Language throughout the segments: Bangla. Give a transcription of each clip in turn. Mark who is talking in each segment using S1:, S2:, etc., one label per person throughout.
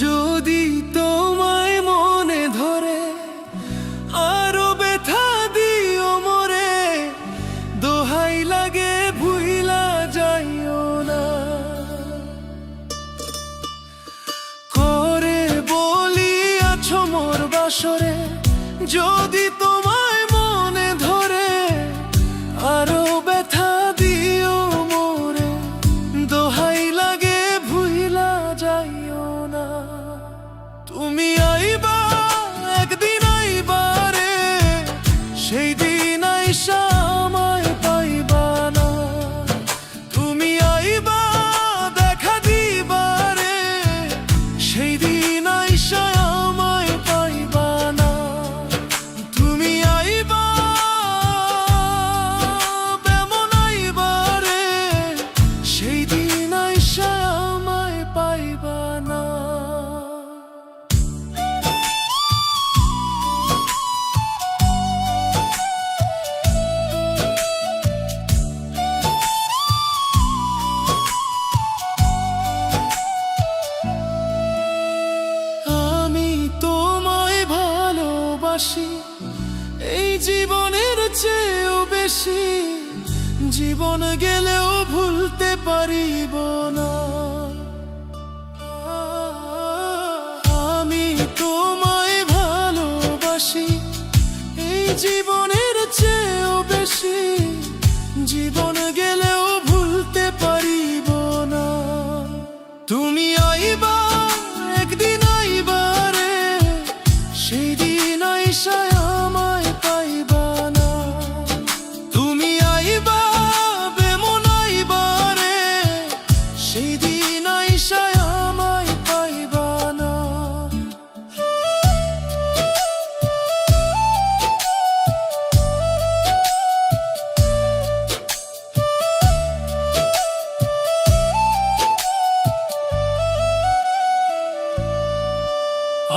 S1: যদি তোমায় মনে ধরে আরো ব্যথা দিও মোরে, দোহাই লাগে ভুইলা যাইও না। করে বলি আছো মোর বাসরে, যদি তোমায় মনে ধরে আরো ব্যথা দিও মোরে, দোহাই লাগে ভুইলা যাইও না। তুমি আইবা একদিন আইবা রে, সেই দিন আইসা আমায় পাইবা না। তুমি আইবা দেখা দিবা রে, সেই দিন আইসা আমায় পাইবা না। তুমি আইবা বেমন আইবা রে, সেই দিন আইসা আমায় পাইবা না। এই জীবনের চেয়েও বেশি, জীবন গেলেও ভুলতে পারিব না। আমি তোমায় ভালোবাসি, এই জীবনের চেয়েও বেশি, জীবন গেলেও ভুলতে পারিব না। তুমি আইবা একদিন আইবা রে, সেই দিন আইসা আমায় পাইবা না। তুমি আইবা বেমন আইবা রে, সেই দিন আইসা আমায় পাইবা না।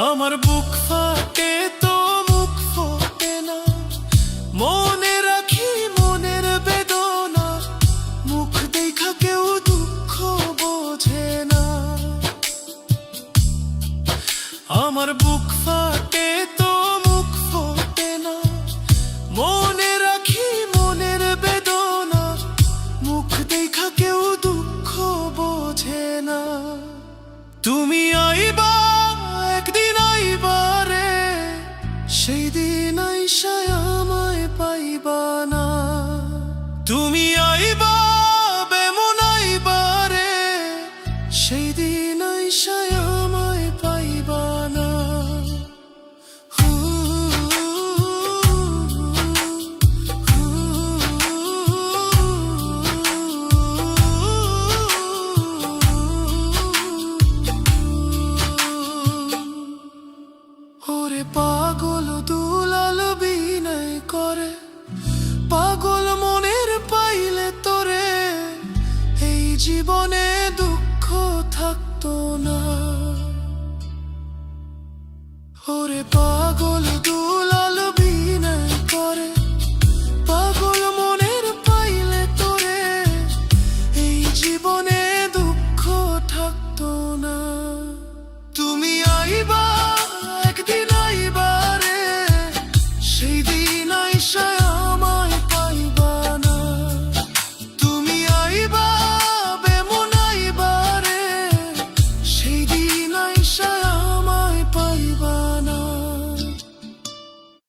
S1: আমার বুক ফাটে তো মুখ ফোটে না, মনে রাখি মনের বেদনা, মুখ দেখা কেউ দুঃখ বোঝে না। আমার বুক ফাটে তো মুখ ফোটে না, মনে রাখি মনের বেদনা, মুখ দেখা কেউ দুঃখ বোঝে না। তুমি আইবা একদিন আইবা রে, সেই দিন আইসা আমায় পাইবা না। তুমি আইবা বেমন আইবা রে, সেই দিন আইসা আমায় পাইবা না। ওরে পাগল দুলাল বিনয় করে, পাগল মনের পাইলে তোরে, এই জীবনে দুঃখ থাকতো না। ওরে